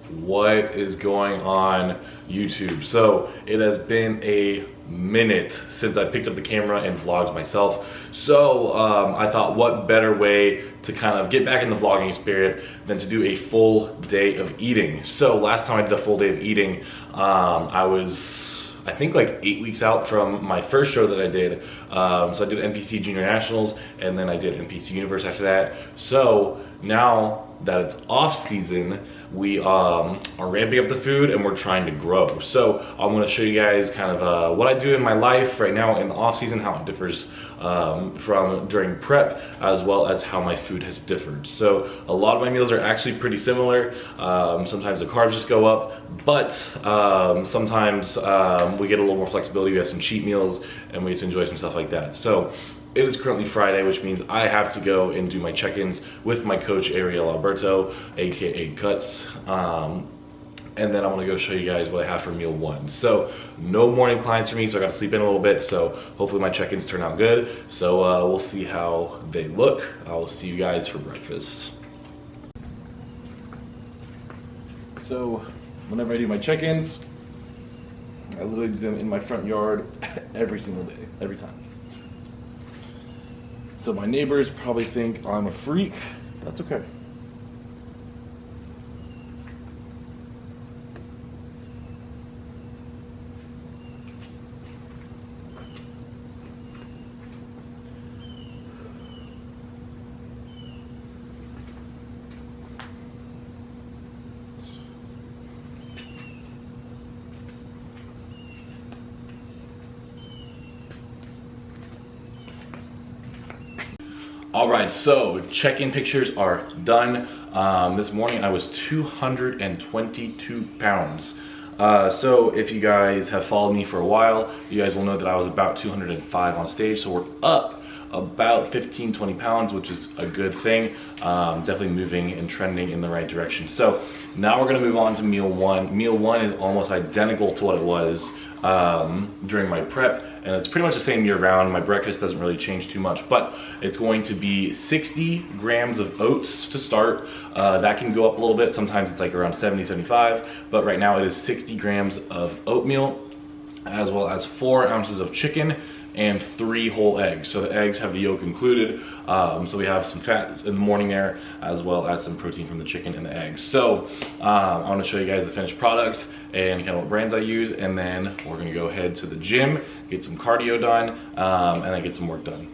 What is going on YouTube? So it has been a minute since I picked up the camera and vlogged myself. So I thought, what better way to kind of get back in the vlogging spirit than to do a full day of eating. So last time I did a full day of eating, I was, I think, like 8 weeks out from my first show that I did. So I did NPC Junior Nationals, and then I did NPC Universe after that. So now that it's off season, we are ramping up the food and we're trying to grow. So I'm going to show you guys kind of what I do in my life right now in the off season, how it differs from during prep, as well as how my food has differed. So a lot of my meals are actually pretty similar. Sometimes the carbs just go up, but sometimes we get a little more flexibility. We have some cheat meals and we get to enjoy some stuff like that. So it is currently Friday, which means I have to go and do my check-ins with my coach, Ariel Alberto, aka Cuts. And then I'm gonna go show you guys what I have for meal one. So no morning clients for me, so I gotta sleep in a little bit. So hopefully my check-ins turn out good. So we'll see how they look. I will see you guys for breakfast. So whenever I do my check-ins, I literally do them in my front yard every single day, every time. So my neighbors probably think I'm a freak. That's okay. All right, so check-in pictures are done. This morning I was 222 pounds. So if you guys have followed me for a while, you guys will know that I was about 205 on stage. So we're up about 15-20 pounds, which is a good thing. Definitely moving and trending in the right direction. So now we're gonna move on to meal one. Meal one is almost identical to what it was during my prep, and it's pretty much the same year round. My breakfast doesn't really change too much, but it's going to be 60 grams of oats to start. That can go up a little bit. Sometimes it's like around 70, 75, but right now it is 60 grams of oatmeal, as well as 4 ounces of chicken and 3 whole eggs. So the eggs have the yolk included. So we have some fats in the morning there, as well as some protein from the chicken and the eggs. So I want to show you guys the finished product and kind of what brands I use, and then we're gonna go ahead to the gym, get some cardio done, and then get some work done.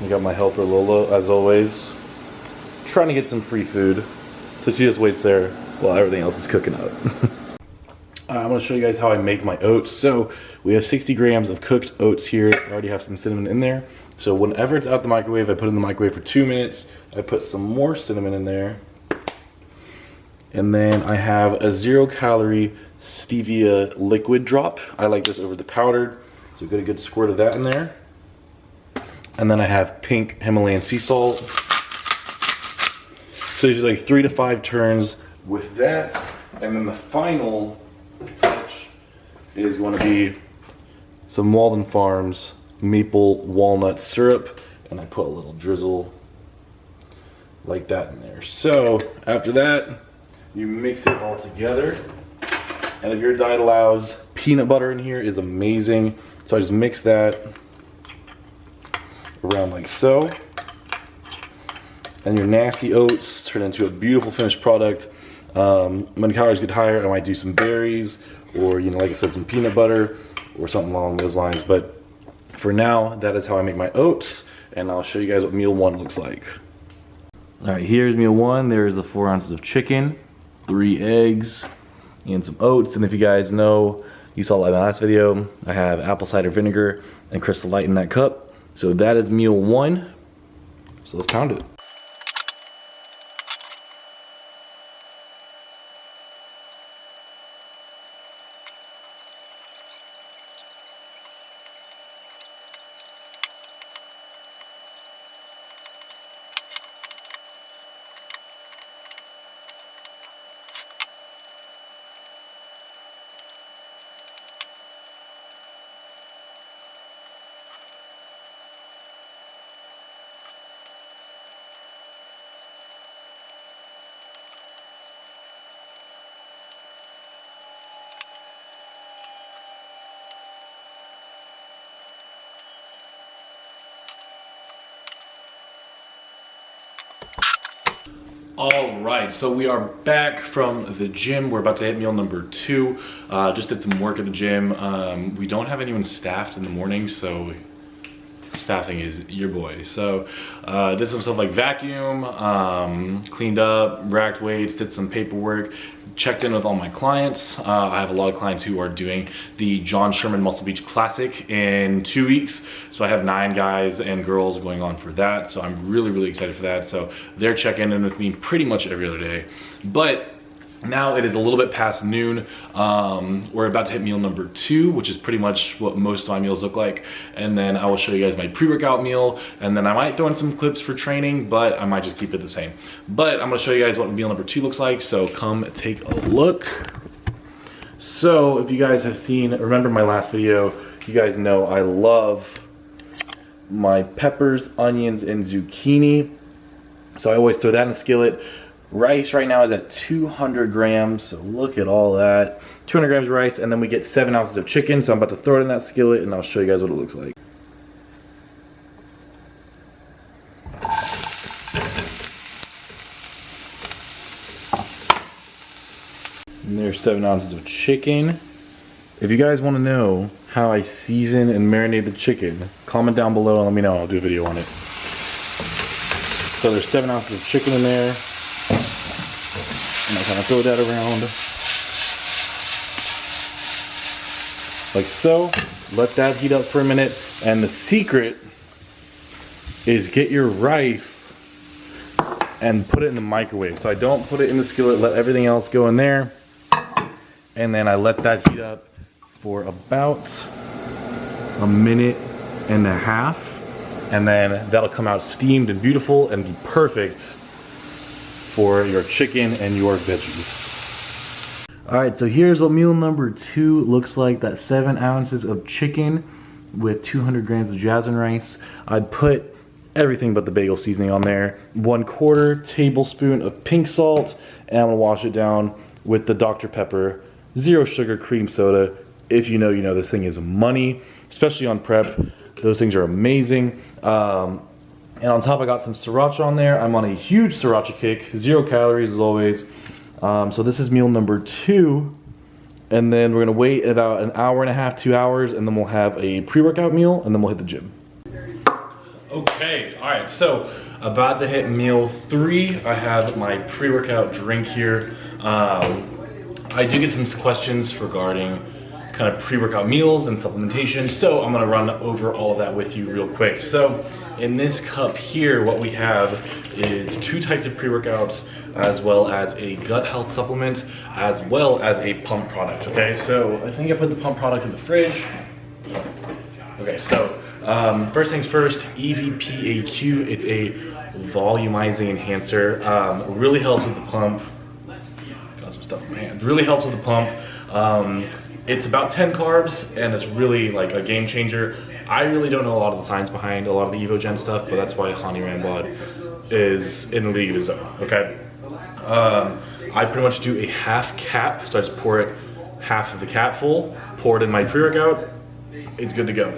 I got my helper Lola, as always, trying to get some free food. So she just waits there while everything else is cooking up. I'm going to show you guys how I make my oats. So we have 60 grams of cooked oats here. I already have some cinnamon in there. So whenever it's out the microwave, I put it in the microwave for 2 minutes. I put some more cinnamon in there. And then I have a 0-calorie stevia liquid drop. I like this over the powdered. So get a good squirt of that in there. And then I have pink Himalayan sea salt. So you do like 3 to 5 turns with that. And then the final touch is going to be some Walden Farms maple walnut syrup. And I put a little drizzle like that in there. So after that, you mix it all together. And if your diet allows, peanut butter in here is amazing. So I just mix that around like so, and your nasty oats turn into a beautiful finished product. When the calories get higher, I might do some berries, or like I said, some peanut butter or something along those lines. But for now, that is how I make my oats, and I'll show you guys what meal one looks like. All right, here's meal one. There's the 4 ounces of chicken, 3 eggs, and some oats. And if you guys know, you saw in my last video, I have apple cider vinegar and Crystal Light in that cup. So that is meal one. So let's pound it. All right, so we are back from the gym. We're about to hit meal number 2. Just did some work at the gym. We don't have anyone staffed in the morning, so staffing is your boy. So did some stuff like vacuum, cleaned up, racked weights, did some paperwork, checked in with all my clients. I have a lot of clients who are doing the John Sherman Muscle Beach Classic in 2 weeks. So I have 9 guys and girls going on for that. So I'm really excited for that. So they're checking in with me pretty much every other day. But now it is a little bit past noon. We're about to hit meal number 2, which is pretty much what most of my meals look like. And then I will show you guys my pre-workout meal. And then I might throw in some clips for training, but I might just keep it the same. But I'm gonna show you guys what meal number 2 looks like. So come take a look. So if you guys have seen, remember my last video, you guys know I love my peppers, onions, and zucchini. So I always throw that in a skillet. Rice right now is at 200 grams, so look at all that. 200 grams of rice, and then we get 7 ounces of chicken, so I'm about to throw it in that skillet, and I'll show you guys what it looks like. And there's 7 ounces of chicken. If you guys want to know how I season and marinate the chicken, comment down below and let me know, I'll do a video on it. So there's 7 ounces of chicken in there. And I kind of throw that around like so. Let that heat up for a minute. And the secret is get your rice and put it in the microwave. So I don't put it in the skillet, let everything else go in there. And then I let that heat up for about a minute and a half. And then that'll come out steamed and beautiful and be perfect for your chicken and your veggies. All right, so here's what meal number 2 looks like. That's 7 ounces of chicken with 200 grams of jasmine rice. I put everything but the bagel seasoning on there. 1/4 tablespoon of pink salt, and I'm gonna wash it down with the Dr. Pepper 0 sugar cream soda. If you know, you know this thing is money, especially on prep. Those things are amazing. And on top I got some sriracha on there. I'm on a huge sriracha kick, 0 calories as always. So this is meal number 2. And then we're gonna wait about an hour and a half, 2 hours, and then we'll have a pre-workout meal, and then we'll hit the gym. Okay, all right, so about to hit meal 3. I have my pre-workout drink here. I do get some questions regarding kind of pre-workout meals and supplementation, so I'm gonna run over all of that with you real quick. So in this cup here, what we have is 2 types of pre-workouts, as well as a gut health supplement, as well as a pump product, okay? So I think I put the pump product in the fridge. Okay, so first things first, EVPAQ. It's a volumizing enhancer. Really helps with the pump. Got some stuff in my hand. Really helps with the pump. It's about 10 carbs, and it's really like a game changer. I really don't know a lot of the science behind a lot of the EvoGen stuff, but that's why Hani Rambod is in the league of his own, okay? I pretty much do a half cap, so I just pour it half of the cap full, pour it in my pre-workout, it's good to go.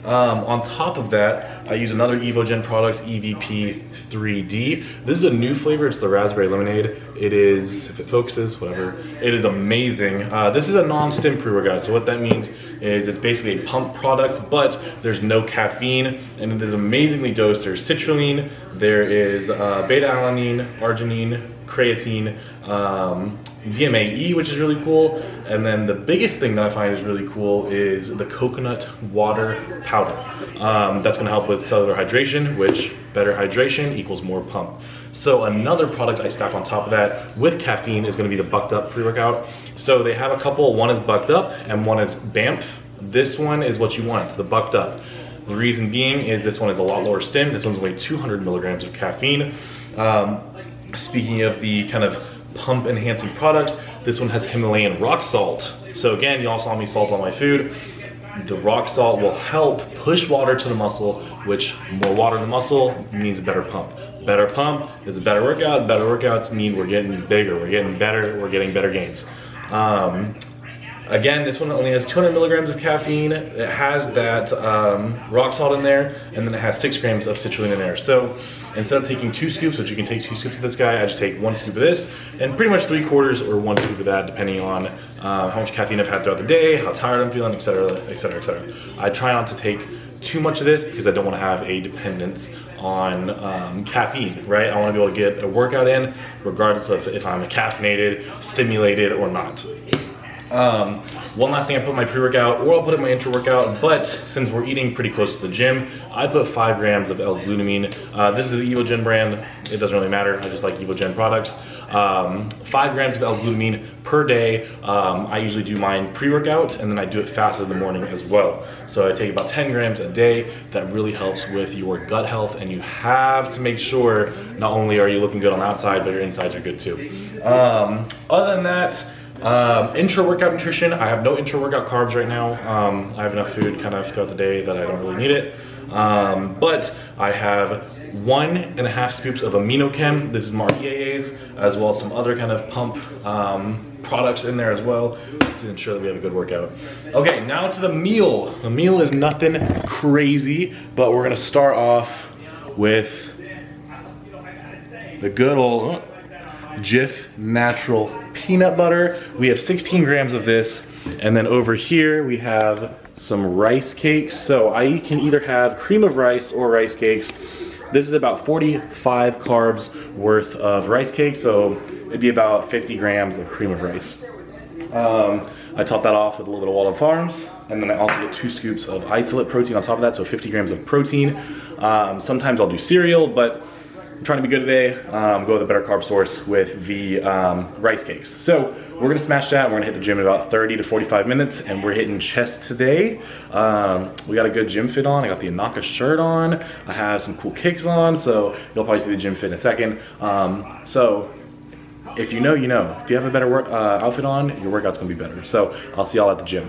On top of that, I use another Evogen Products EVP 3D. This is a new flavor, it's the raspberry lemonade. It is, if it focuses, whatever, it is amazing. This is a non-stim pre-workout, so what that means is it's basically a pump product, but there's no caffeine, and it is amazingly dosed. There's citrulline, there is beta-alanine, arginine, creatine, DMAE, which is really cool. And then the biggest thing that I find is really cool is the coconut water powder. That's gonna help with cellular hydration, which better hydration equals more pump. So another product I stack on top of that with caffeine is gonna be the Bucked Up pre-workout. So they have a couple, one is Bucked Up and one is BAMF. This one is what you want, the Bucked Up. The reason being is this one is a lot lower stim. This one's only 200 milligrams of caffeine. Speaking of the kind of pump enhancing products, this one has Himalayan rock salt. So again, y'all saw me salt on my food. The rock salt will help push water to the muscle, which more water in the muscle means a better pump. Better pump is a better workout. Better workouts mean we're getting bigger, we're getting better, we're getting better gains. Again, this one only has 200 milligrams of caffeine. It has that rock salt in there, and then it has 6 grams of citrulline in there. So instead of taking 2 scoops, which you can take 2 scoops of this guy, I just take 1 scoop of this, and pretty much 3/4 or 1 scoop of that, depending on how much caffeine I've had throughout the day, how tired I'm feeling, etc., etc., etc. I try not to take too much of this because I don't want to have a dependence on caffeine, right? I want to be able to get a workout in, regardless of if I'm caffeinated, stimulated, or not. One last thing, I put my pre-workout, or I'll put it in my intra-workout, but since we're eating pretty close to the gym, I put 5 grams of L-glutamine. This is the Evogen brand. It doesn't really matter. I just like Evogen products. 5 grams of L-glutamine per day. I usually do mine pre-workout, and then I do it fasted in the morning as well. So I take about 10 grams a day. That really helps with your gut health, and you have to make sure not only are you looking good on the outside, but your insides are good too. Other than that, intra-workout nutrition, I have no intra-workout carbs right now. I have enough food kind of throughout the day that I don't really need it. But I have 1.5 scoops of amino chem. This is Mark EAAs, as well as some other kind of pump products in there as well to ensure that we have a good workout. Okay, now to the meal. The meal is nothing crazy, but we're gonna start off with the good old Jif natural peanut butter. We have 16 grams of this, and then over here we have some rice cakes. So I can either have cream of rice or rice cakes. This is about 45 carbs worth of rice cakes, so it'd be about 50 grams of cream of rice. I top that off with a little bit of Walden Farms, and then I also get 2 scoops of isolate protein on top of that, so 50 grams of protein. Sometimes I'll do cereal, but I'm trying to be good today, go with a better carb source with the rice cakes. So we're gonna smash that. We're gonna hit the gym in about 30 to 45 minutes, and we're hitting chest today. We got a good gym fit on. I got the Anaka shirt on. I have some cool kicks on, so you'll probably see the gym fit in a second. So if you know, you know. If you have a better outfit on, your workout's gonna be better. So I'll see y'all at the gym.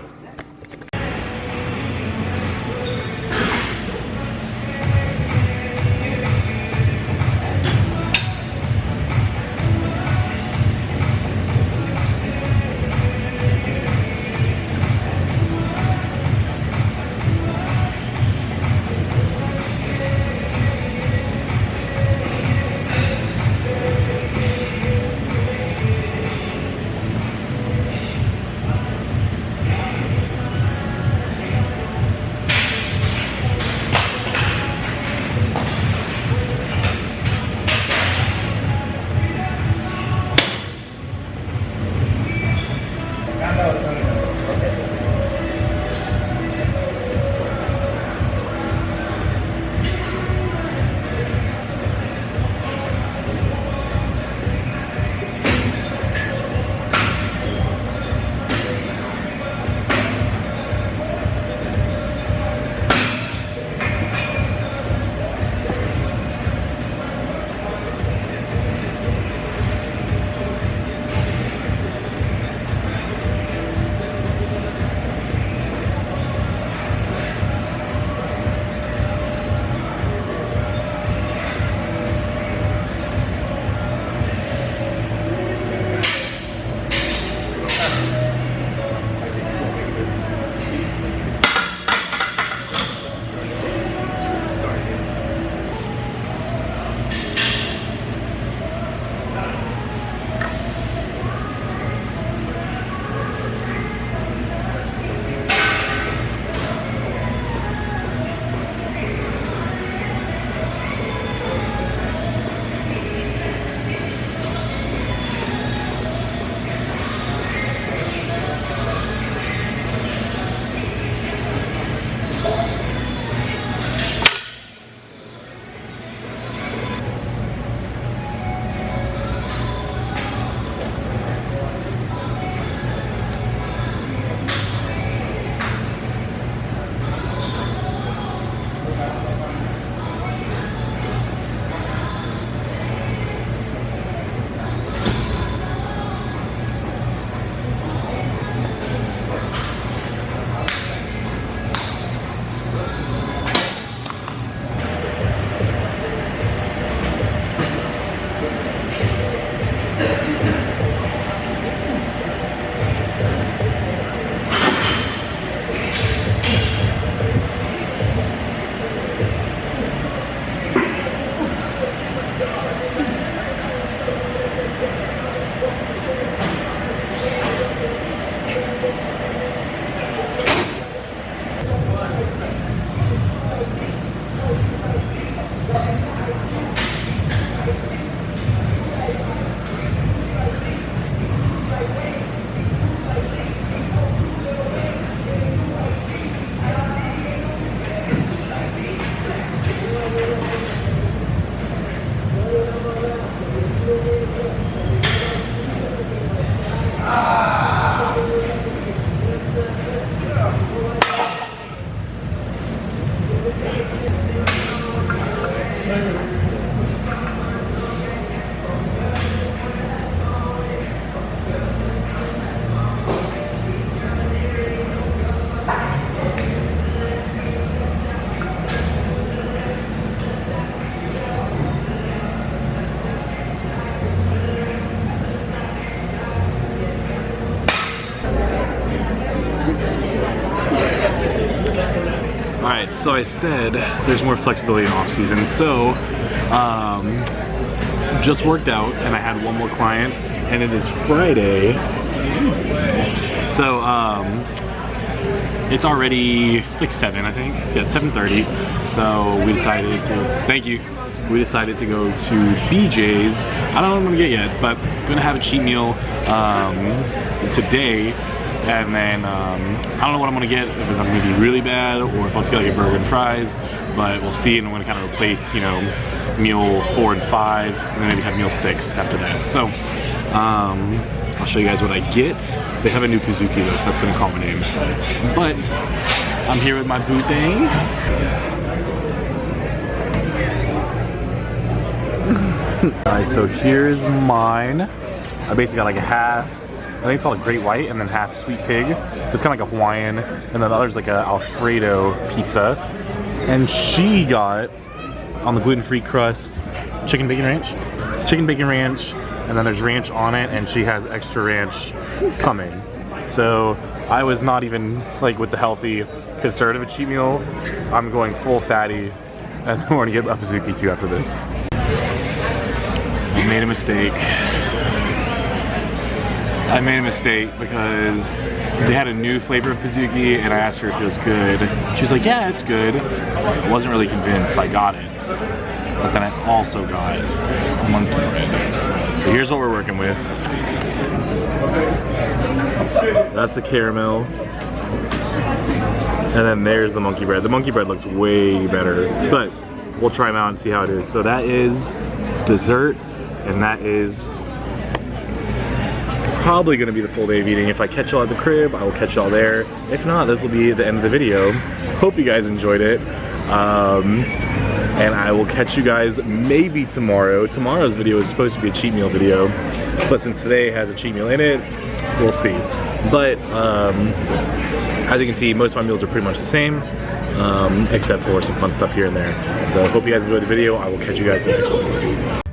I said, there's more flexibility in off season. So, just worked out and I had one more client and it is Friday. So, it's already, it's like 7, I think. Yeah, 7:30. So we decided to, thank you. We decided to go to BJ's. I don't know what I'm gonna get yet, but I'm gonna have a cheat meal today. And then, I don't know what I'm gonna get, if it's gonna be really bad or if I'll just get like a burger and fries, but we'll see. And I'm gonna kind of replace, you know, meal 4 and 5, and then maybe have meal 6 after that. So, I'll show you guys what I get. They have a new Kazuki though, so that's gonna call my name. But, I'm here with my boo thing. Alright, so here's mine. I basically got like a half, I think it's called a Great White, and then half Sweet Pig. It's kind of like a Hawaiian, and then the other's like a Alfredo pizza. And she got, on the gluten-free crust, chicken bacon ranch. It's chicken bacon ranch, and then there's ranch on it, and she has extra ranch coming. So I was not even like with the healthy conservative cheat meal. I'm going full fatty, and then we're gonna get a Pazuki too after this. I made a mistake. I made a mistake because they had a new flavor of Pazuki and I asked her if it was good. She was like, yeah, it's good. I wasn't really convinced. I got it. But then I also got monkey bread. So here's what we're working with. That's the caramel. And then there's the monkey bread. The monkey bread looks way better, but we'll try them out and see how it is. So that is dessert, and that is probably gonna be the full day of eating. If I catch y'all at the crib, I will catch y'all there. If not, this will be the end of the video. Hope you guys enjoyed it. And I will catch you guys maybe tomorrow. Tomorrow's video is supposed to be a cheat meal video, but since today has a cheat meal in it, we'll see. But as you can see, most of my meals are pretty much the same, except for some fun stuff here and there. So hope you guys enjoyed the video. I will catch you guys in the next one.